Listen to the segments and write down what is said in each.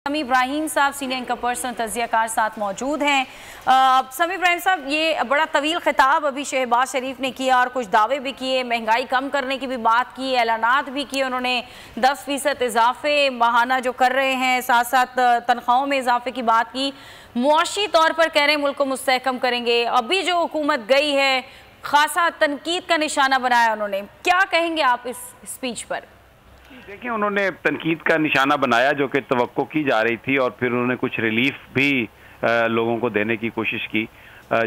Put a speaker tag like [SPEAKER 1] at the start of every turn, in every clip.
[SPEAKER 1] समी इब्राहिम साहब senior anchor person तजियाकार साथ मौजूद हैं। समी इब्राहिम साहब, ये बड़ा तवील खिताब अभी शहबाज शरीफ ने किया और कुछ दावे भी किए, महंगाई कम करने की भी बात की, ऐलानात भी किए उन्होंने, 10% इजाफे माहाना जो कर रहे हैं, साथ साथ तनख्वाहों में इजाफे की बात की, मुआशी तौर पर कह रहे हैं मुल्क को मुस्तहकम करेंगे। अभी जो हुकूमत गई है खासा तनकीद का निशाना बनाया उन्होंने, क्या कहेंगे आप इस स्पीच पर?
[SPEAKER 2] देखिए, उन्होंने तनकीद का निशाना बनाया जो कि तवक्को की जा रही थी, और फिर उन्होंने कुछ रिलीफ भी लोगों को देने की कोशिश की,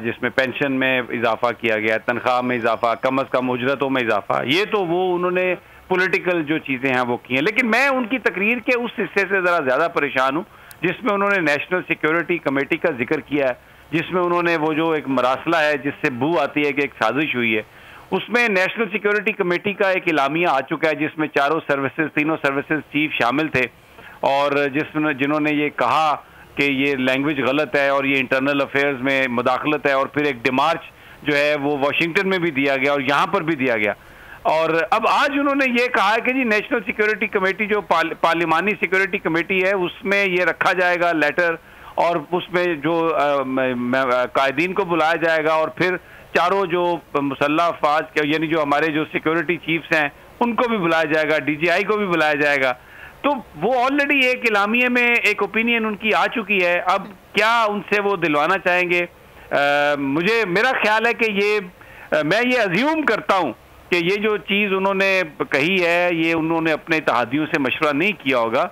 [SPEAKER 2] जिसमें पेंशन में इजाफा किया गया, तनख्वाह में इजाफा, कम अज़ कम उजरतों में इजाफा। ये तो वो उन्होंने पॉलिटिकल जो चीज़ें हैं वो की हैं। लेकिन मैं उनकी तकरीर के उस हिस्से से ज़रा ज़्यादा परेशान हूँ जिसमें उन्होंने नेशनल सिक्योरिटी कमेटी का जिक्र किया है, जिसमें उन्होंने वो जो एक मरासला है जिससे बू आती है कि एक साजिश हुई है, उसमें नेशनल सिक्योरिटी कमेटी का एक इलामिया आ चुका है जिसमें तीनों सर्विसेज चीफ शामिल थे, और जिन्होंने ये कहा कि ये लैंग्वेज गलत है और ये इंटरनल अफेयर्स में मुदाखलत है, और फिर एक डिमार्च जो है वो वाशिंगटन में भी दिया गया और यहाँ पर भी दिया गया। और अब आज उन्होंने ये कहा है कि जी नेशनल सिक्योरिटी कमेटी जो पार्लिमानी सिक्योरिटी कमेटी है उसमें ये रखा जाएगा लेटर, और उसमें जो कायदीन को बुलाया जाएगा, और फिर चारों जो मुसल्लह अफवाज यानी जो हमारे जो सिक्योरिटी चीफ्स हैं उनको भी बुलाया जाएगा, DGI को भी बुलाया जाएगा। तो वो ऑलरेडी एक इलामिये में एक ओपिनियन उनकी आ चुकी है। अब क्या उनसे वो दिलवाना चाहेंगे? मेरा ख्याल है कि मैं ये अज्यूम करता हूँ कि ये जो चीज़ उन्होंने कही है ये उन्होंने अपने इत्तेहादियों से मशवरा नहीं किया होगा।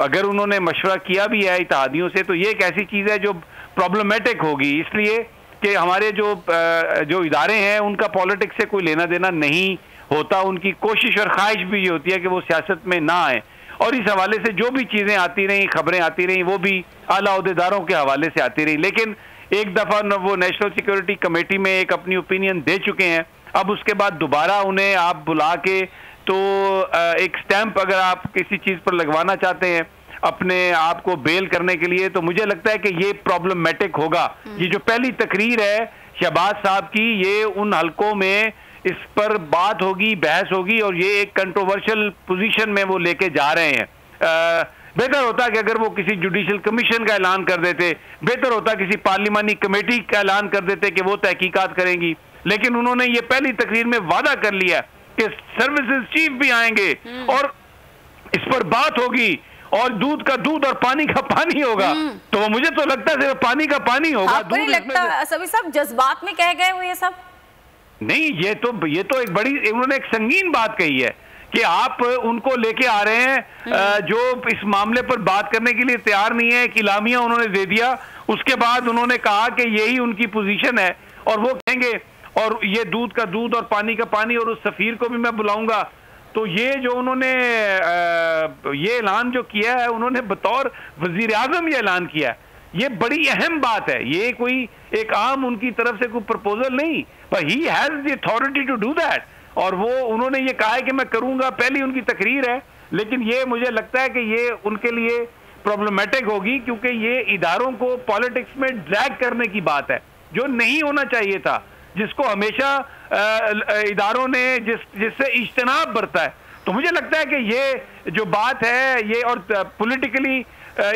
[SPEAKER 2] अगर उन्होंने मशवरा किया भी है इत्तेहादियों से तो ये एक ऐसी चीज़ है जो प्रॉब्लमेटिक होगी, इसलिए कि हमारे जो इदारे हैं उनका पॉलिटिक्स से कोई लेना देना नहीं होता। उनकी कोशिश और ख्वाहिश भी ये होती है कि वो सियासत में ना आए, और इस हवाले से जो भी चीज़ें आती रहीं, खबरें आती रहीं, वो भी आला ओहदेदारों के हवाले से आती रही। लेकिन एक दफ़ा वो नेशनल सिक्योरिटी कमेटी में एक अपनी ओपिनियन दे चुके हैं, अब उसके बाद दोबारा उन्हें आप बुला के तो एक स्टैंप अगर आप किसी चीज़ पर लगवाना चाहते हैं अपने आप को बेल करने के लिए, तो मुझे लगता है कि ये प्रॉब्लमेटिक होगा। ये जो पहली तकरीर है शहबाज साहब की, ये उन हलकों में इस पर बात होगी, बहस होगी, और ये एक कंट्रोवर्शियल पोजीशन में वो लेके जा रहे हैं। बेहतर होता कि अगर वो किसी जुडिशल कमीशन का ऐलान कर देते, बेहतर होता किसी पार्लिमानी कमेटी का ऐलान कर देते कि वो तहकीकात करेंगी। लेकिन उन्होंने ये पहली तकरीर में वादा कर लिया कि सर्विसेज चीफ भी आएंगे और इस पर बात होगी, और दूध का दूध और पानी का पानी होगा। तो मुझे तो लगता है सिर्फ पानी का पानी होगा।
[SPEAKER 1] आपको नहीं लगता सभी सब जज्बात में कह गए वो ये सब?
[SPEAKER 2] नहीं, ये तो एक बड़ी उन्होंने एक संगीन बात कही है कि आप उनको लेके आ रहे हैं जो इस मामले पर बात करने के लिए तैयार नहीं है। एक इलामिया उन्होंने दे दिया, उसके बाद उन्होंने कहा कि यही उनकी पोजीशन है और वो कहेंगे, और ये दूध का दूध और पानी का पानी, और उस सफीर को भी मैं बुलाऊंगा। तो ये जो उन्होंने ये ऐलान जो किया है, उन्होंने बतौर वजीर आजम ये ऐलान किया है, ये बड़ी अहम बात है। ये कोई एक आम उनकी तरफ से कोई प्रपोजल नहीं, पर he has the authority to do that, और वो उन्होंने ये कहा है कि मैं करूंगा। पहली उनकी तकरीर है, लेकिन ये मुझे लगता है कि ये उनके लिए प्रॉब्लमेटिक होगी, क्योंकि ये इदारों को पॉलिटिक्स में ड्रैग करने की बात है जो नहीं होना चाहिए था, जिसको हमेशा इदारों ने जिससे इज्तनाब बरता है। तो मुझे लगता है कि ये जो बात है ये, और पॉलिटिकली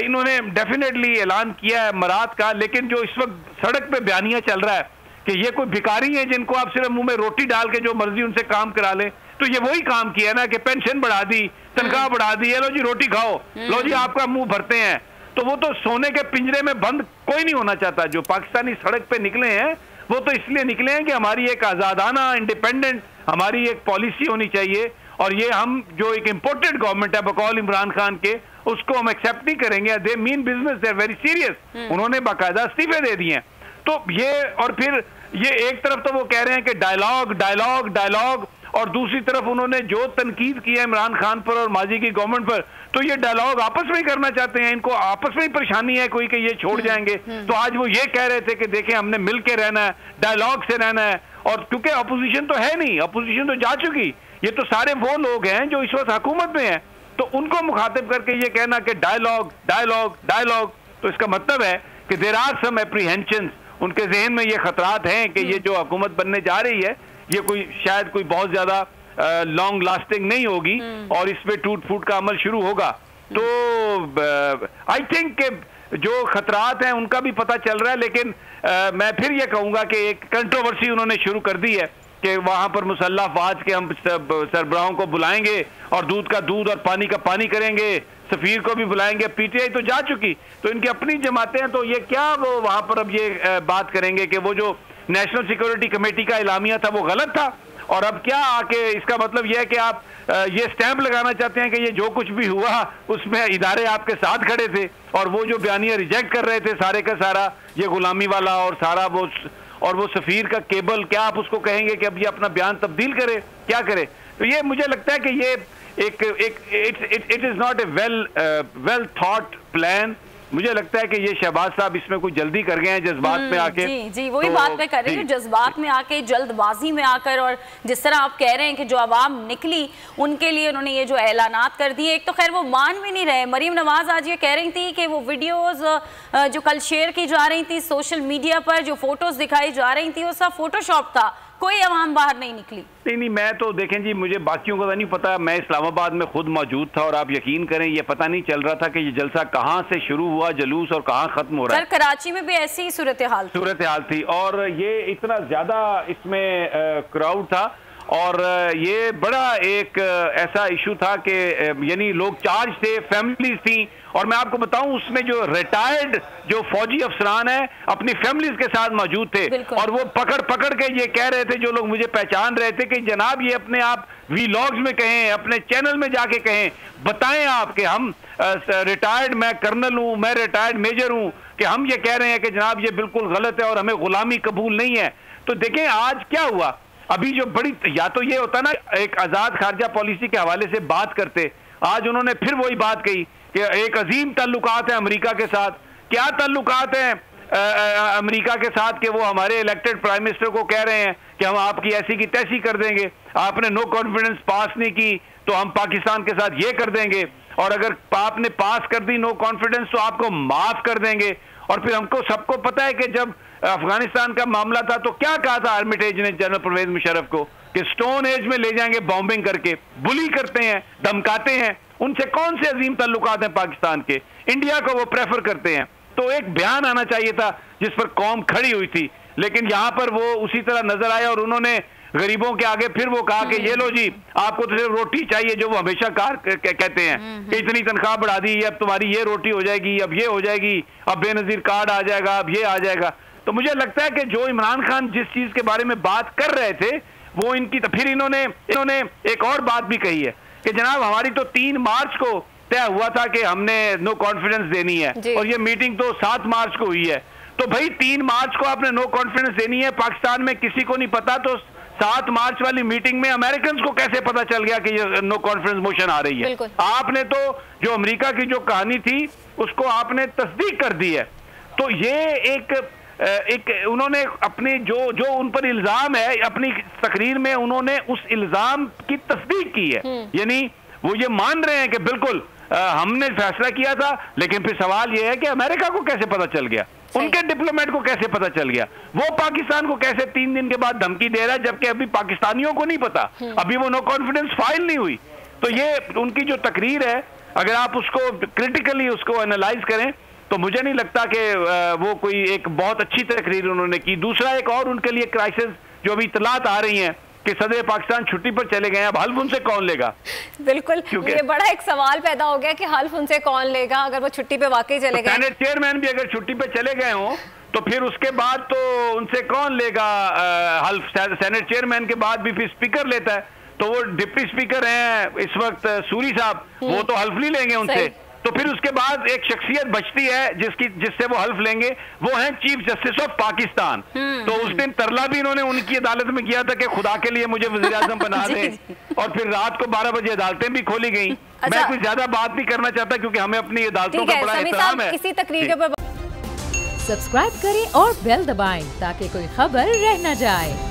[SPEAKER 2] इन्होंने डेफिनेटली ऐलान किया है मराद का, लेकिन जो इस वक्त सड़क पे बयानिया चल रहा है कि ये कोई भिखारी है जिनको आप सिर्फ मुंह में रोटी डाल के जो मर्जी उनसे काम करा ले, तो ये वही काम किया ना कि पेंशन बढ़ा दी, तनख्वाह बढ़ा दी, लो जी रोटी खाओ, लो जी आपका मुंह भरते हैं। तो वो तो सोने के पिंजरे में बंद कोई नहीं होना चाहता। जो पाकिस्तानी सड़क पे निकले हैं वो तो इसलिए निकले हैं कि हमारी एक आज़ादाना इंडिपेंडेंट हमारी एक पॉलिसी होनी चाहिए, और ये हम जो एक इम्पोर्टेड गवर्नमेंट है बकौल इमरान खान के, उसको हम एक्सेप्ट नहीं करेंगे। They mean business, they are very serious. उन्होंने बाकायदा इस्तीफे दे दिए हैं। तो ये, और फिर ये एक तरफ तो वो कह रहे हैं कि डायलॉग डायलॉग डायलॉग, और दूसरी तरफ उन्होंने जो तनकीद की है इमरान खान पर और माजी की गवर्नमेंट पर, तो ये डायलॉग आपस में ही करना चाहते हैं। इनको आपस में ही परेशानी है कोई कि ये छोड़ जाएंगे। तो आज वो ये कह रहे थे कि देखें हमने मिल के रहना है, डायलॉग से रहना है, और क्योंकि अपोजिशन तो है नहीं, अपोजिशन तो जा चुकी, ये तो सारे वो लोग हैं जो इस वक्त हुकूमत में हैं, तो उनको मुखातिब करके ये कहना कि डायलॉग डायलॉग डायलॉग, तो इसका मतलब है कि देयर आर सम एप्रीहेंशंस, उनके जहन में ये खतरात हैं कि ये जो हुकूमत बनने जा रही है ये शायद कोई बहुत ज्यादा लॉन्ग लास्टिंग नहीं होगी, और इस पे टूट फूट का अमल शुरू होगा। तो आई थिंक जो खतरात हैं उनका भी पता चल रहा है, लेकिन मैं फिर ये कहूंगा कि एक कंट्रोवर्सी उन्होंने शुरू कर दी है कि वहां पर मुसल्लह अफवाज के हम सरबराहों को बुलाएंगे और दूध का दूध और पानी का पानी करेंगे, सफीर को भी बुलाएंगे। पीटीआई तो जा चुकी, तो इनकी अपनी जमातें हैं, तो ये क्या वो वहां पर अब ये बात करेंगे कि वो जो नेशनल सिक्योरिटी कमेटी का इलामिया था वो गलत था, और अब क्या आके इसका मतलब यह है कि आप ये स्टैंप लगाना चाहते हैं कि ये जो कुछ भी हुआ उसमें इदारे आपके साथ खड़े थे, और वो जो बयानिया रिजेक्ट कर रहे थे सारे का सारा ये गुलामी वाला और सारा वो सफीर का केबल, क्या आप उसको कहेंगे कि अब ये अपना बयान तब्दील करे, क्या करे? तो ये मुझे लगता है कि ये it is not a well thought plan. मुझे लगता है कि ये शहबाज साहब इसमें कुछ जल्दी कर गए हैं जज्बात में आके।
[SPEAKER 1] जी वही बात मैं कर रही हूँ, जज्बात में आके, जल्दबाजी में आकर, और जिस तरह आप कह रहे हैं कि जो आवाम निकली उनके लिए उन्होंने ये जो ऐलानात कर दिए। एक तो खैर वो मान भी नहीं रहे। मरीम नवाज आज ये कह रही थी कि वो वीडियोस जो कल शेयर की जा रही थी सोशल मीडिया पर, जो फोटोज दिखाई जा रही थी वो सब फोटोशॉप था, कोई आवाम बाहर नहीं निकली।
[SPEAKER 2] नहीं, मैं तो देखें जी, मुझे बाकियों का नहीं पता, मैं इस्लामाबाद में खुद मौजूद था और आप यकीन करें ये पता नहीं चल रहा था कि ये जलसा कहाँ से शुरू हुआ जुलूस और कहाँ खत्म हो रहा है।
[SPEAKER 1] कराची में भी ऐसी ही सूरत हाल थी
[SPEAKER 2] और ये इतना ज्यादा इसमें क्राउड था, और ये बड़ा एक ऐसा इशू था कि यानी लोग चार्ज थे, फैमिलीज थी, और मैं आपको बताऊं उसमें जो रिटायर्ड जो फौजी अफसरान हैं अपनी फैमिलीज के साथ मौजूद थे, और वो पकड़ के ये कह रहे थे, जो लोग मुझे पहचान रहे थे, कि जनाब ये अपने आप वीलॉग्स में कहें, अपने चैनल में जाके कहें, बताएं आप कि हम रिटायर्ड, मैं कर्नल हूं, मैं रिटायर्ड मेजर हूं, कि हम ये कह रहे हैं कि जनाब ये बिल्कुल गलत है और हमें गुलामी कबूल नहीं है। तो देखें आज क्या हुआ, अभी जो बड़ी, या तो ये होता ना एक आजाद खारजा पॉलिसी के हवाले से बात करते, आज उन्होंने फिर वही बात कही कि एक अजीम ताल्लुकात है अमेरिका के साथ। क्या ताल्लुकात हैं अमेरिका के साथ कि वो हमारे इलेक्टेड प्राइम मिनिस्टर को कह रहे हैं कि हम आपकी ऐसी की तैसी कर देंगे, आपने नो कॉन्फिडेंस पास नहीं की तो हम पाकिस्तान के साथ ये कर देंगे, और अगर आपने पास कर दी नो कॉन्फिडेंस तो आपको माफ कर देंगे। और फिर हमको सबको पता है कि जब अफगानिस्तान का मामला था तो क्या कहा था आर्मिटेज ने जनरल परवेज मुशर्रफ को कि स्टोन एज में ले जाएंगे बॉम्बिंग करके, बुली करते हैं, धमकाते हैं। उनसे कौन से अजीम ताल्लुकात हैं पाकिस्तान के, इंडिया को वो प्रेफर करते हैं। तो एक बयान आना चाहिए था जिस पर कौम खड़ी हुई थी, लेकिन यहां पर वो उसी तरह नजर आया और उन्होंने गरीबों के आगे फिर वो कहा कि ये लो जी आपको तो सिर्फ रोटी चाहिए, जो वो हमेशा कहते हैं कि इतनी तनख्वाह बढ़ा दी, अब तुम्हारी ये रोटी हो जाएगी, अब ये हो जाएगी, अब बेनजीर कार्ड आ जाएगा, अब ये आ जाएगा। तो मुझे लगता है कि जो इमरान खान जिस चीज के बारे में बात कर रहे थे वो इनकी, तो फिर इन्होंने एक और बात भी कही है कि जनाब हमारी तो 3 मार्च को तय हुआ था कि हमने नो कॉन्फिडेंस देनी है, और ये मीटिंग तो 7 मार्च को हुई है। तो भाई 3 मार्च को आपने नो कॉन्फिडेंस देनी है, पाकिस्तान में किसी को नहीं पता, तो 7 मार्च वाली मीटिंग में अमेरिकन को कैसे पता चल गया कि ये नो कॉन्फिडेंस मोशन आ रही है? आपने तो जो अमेरिका की जो कहानी थी उसको आपने तस्दीक कर दी है। तो ये एक उन्होंने अपने जो उन पर इल्जाम है अपनी तकरीर में उन्होंने उस इल्जाम की तस्दीक की है, यानी वो ये मान रहे हैं कि बिल्कुल हमने फैसला किया था, लेकिन फिर सवाल ये है कि अमेरिका को कैसे पता चल गया, उनके डिप्लोमेट को कैसे पता चल गया, वो पाकिस्तान को कैसे 3 दिन के बाद धमकी दे रहा है, जबकि अभी पाकिस्तानियों को नहीं पता, अभी वो नो कॉन्फिडेंस फाइल नहीं हुई। तो ये उनकी जो तकरीर है, अगर आप उसको क्रिटिकली उसको एनालाइज करें तो मुझे नहीं लगता कि वो कोई एक बहुत अच्छी तकरीर उन्होंने की। दूसरा एक और उनके लिए क्राइसिस जो अभी इतलात आ रही हैं कि सदर पाकिस्तान छुट्टी पर चले गए हैं, अब हल्फ उनसे कौन लेगा?
[SPEAKER 3] बिल्कुल, ये बड़ा एक सवाल पैदा हो गया कि हल्फ उनसे कौन लेगा अगर वो छुट्टी पे वाकई चले गए।
[SPEAKER 2] सेनेट चेयरमैन भी अगर छुट्टी पे चले गए हों तो फिर उसके बाद तो उनसे कौन लेगा हल्फ? सेनेट चेयरमैन के बाद भी फिर स्पीकर लेता है, तो वो डिप्टी स्पीकर हैं इस वक्त सूरी साहब, वो तो हल्फ नहीं लेंगे उनसे। तो फिर उसके बाद एक शख्सियत बचती है जिससे वो हल्फ लेंगे, वो है चीफ जस्टिस ऑफ पाकिस्तान। तो उस दिन तरला भी इन्होंने उनकी अदालत में किया था कि खुदा के लिए मुझे वज़ीर आज़म बना दे, और फिर रात को 12 बजे अदालतें भी खोली गई। मैं कुछ ज्यादा बात नहीं करना चाहता क्योंकि हमें अपनी अदालतों का बड़ा एहतराम है।
[SPEAKER 3] किसी तकरीर के ऊपर
[SPEAKER 4] सब्सक्राइब करें और बेल दबाएं ताकि कोई खबर रह न जाए।